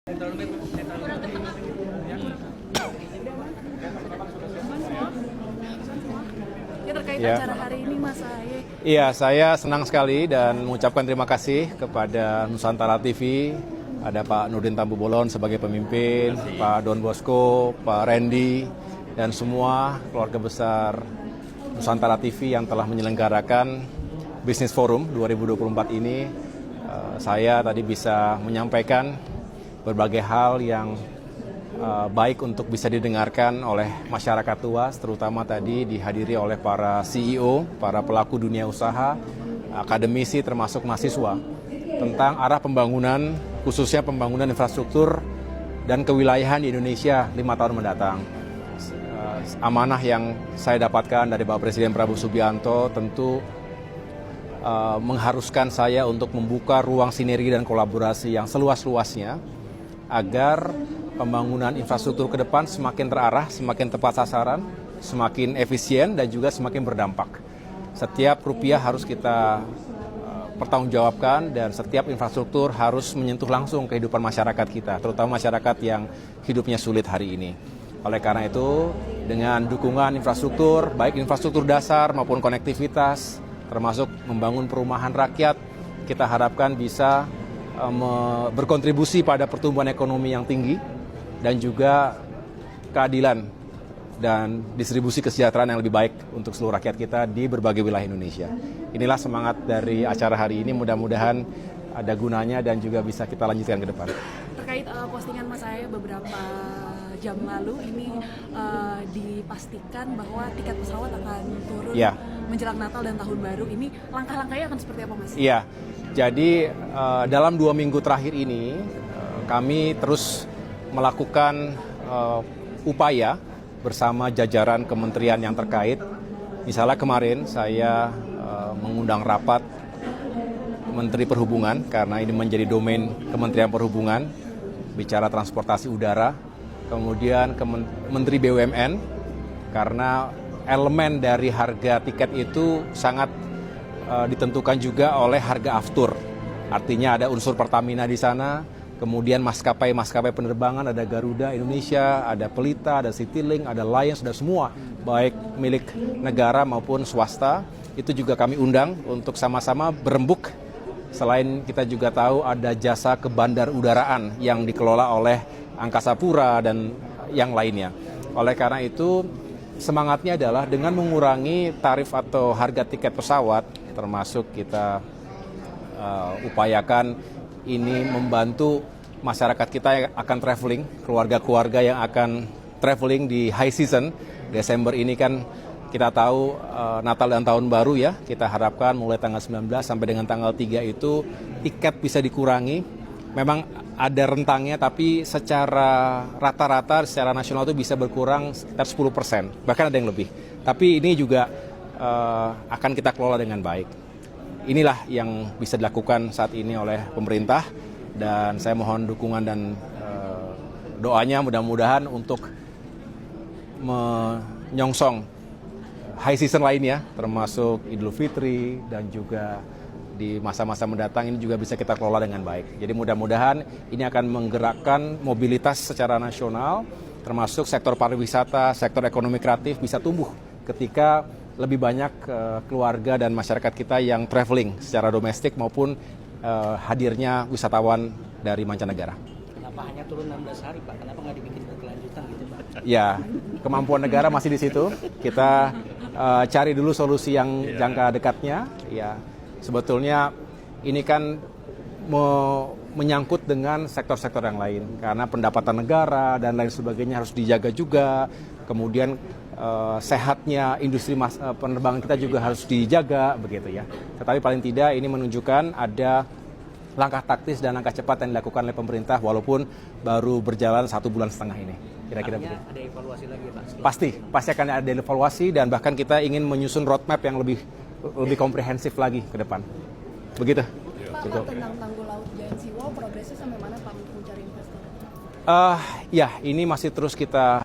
Ya, terkait acara hari ini, Mas Ahaye. Iya, saya senang sekali dan mengucapkan terima kasih kepada Nusantara TV. Ada Pak Nurdin Tambubolon sebagai pemimpin, Pak Don Bosco, Pak Randy, dan semua keluarga besar Nusantara TV yang telah menyelenggarakan Business Forum 2024 ini. Saya tadi bisa menyampaikan berbagai hal yang baik untuk bisa didengarkan oleh masyarakat luas, terutama tadi dihadiri oleh para CEO, para pelaku dunia usaha, akademisi termasuk mahasiswa, tentang arah pembangunan, khususnya pembangunan infrastruktur dan kewilayahan di Indonesia 5 tahun mendatang. Amanah yang saya dapatkan dari Bapak Presiden Prabowo Subianto tentu mengharuskan saya untuk membuka ruang sinergi dan kolaborasi yang seluas-luasnya agar pembangunan infrastruktur ke depan semakin terarah, semakin tepat sasaran, semakin efisien dan juga semakin berdampak. Setiap rupiah harus kita pertanggungjawabkan dan setiap infrastruktur harus menyentuh langsung kehidupan masyarakat kita, terutama masyarakat yang hidupnya sulit hari ini. Oleh karena itu, dengan dukungan infrastruktur, baik infrastruktur dasar maupun konektivitas, termasuk membangun perumahan rakyat, kita harapkan bisa berkontribusi pada pertumbuhan ekonomi yang tinggi dan juga keadilan dan distribusi kesejahteraan yang lebih baik untuk seluruh rakyat kita di berbagai wilayah Indonesia. Inilah semangat dari acara hari ini, mudah-mudahan ada gunanya dan juga bisa kita lanjutkan ke depan. Terkait postingan Mas Ahaye beberapa jam lalu ini dipastikan bahwa tiket pesawat akan turun menjelang Natal dan Tahun Baru. Ini langkah-langkahnya akan seperti apa, Mas? Iya, jadi dalam 2 minggu terakhir ini kami terus melakukan upaya bersama jajaran kementerian yang terkait. Misalnya kemarin saya mengundang rapat Menteri Perhubungan karena ini menjadi domain Kementerian Perhubungan, bicara transportasi udara. Kemudian Menteri BUMN karena elemen dari harga tiket itu sangat ditentukan juga oleh harga aftur. Artinya ada unsur Pertamina di sana, kemudian maskapai penerbangan, ada Garuda Indonesia, ada Pelita, ada Citylink, ada Lions, ada semua, baik milik negara maupun swasta. Itu juga kami undang untuk sama-sama berembuk. Selain kita juga tahu ada jasa kebandar udaraan yang dikelola oleh Angkasa Pura dan yang lainnya. Oleh karena itu, semangatnya adalah dengan mengurangi tarif atau harga tiket pesawat, termasuk kita upayakan ini membantu masyarakat kita yang akan traveling, keluarga-keluarga yang akan traveling di high season. Desember ini kan kita tahu Natal dan Tahun Baru ya, kita harapkan mulai tanggal 19 sampai dengan tanggal 3 itu tiket bisa dikurangi. Memang ada rentangnya, tapi secara rata-rata, secara nasional itu bisa berkurang sekitar 10%, bahkan ada yang lebih. Tapi ini juga akan kita kelola dengan baik. Inilah yang bisa dilakukan saat ini oleh pemerintah, dan saya mohon dukungan dan doanya mudah-mudahan untuk menyongsong high season lainnya, termasuk Idul Fitri dan juga di masa-masa mendatang ini juga bisa kita kelola dengan baik. Jadi mudah-mudahan ini akan menggerakkan mobilitas secara nasional, termasuk sektor pariwisata, sektor ekonomi kreatif bisa tumbuh ketika lebih banyak keluarga dan masyarakat kita yang traveling secara domestik maupun hadirnya wisatawan dari mancanegara. Kenapa hanya turun 16 hari, Pak? Kenapa nggak dibikin berkelanjutan gitu, Pak? Ya, kemampuan negara masih di situ. Kita cari dulu solusi yang jangka dekatnya. Ya, sebetulnya ini kan menyangkut dengan sektor-sektor yang lain. Karena pendapatan negara dan lain sebagainya harus dijaga juga. Kemudian sehatnya industri penerbangan kita juga harus dijaga, begitu ya. Tetapi paling tidak ini menunjukkan ada langkah taktis dan langkah cepat yang dilakukan oleh pemerintah walaupun baru berjalan 1,5 bulan ini. Kira-kira begitu. Ada evaluasi lagi, Pak? Pasti akan ada evaluasi dan bahkan kita ingin menyusun roadmap yang lebih komprehensif lagi ke depan. Begitu. Pak, tentang tanggul laut Giant Sea Wall, progresnya sampai mana Pak untuk mencari investor? Ya, ini masih terus kita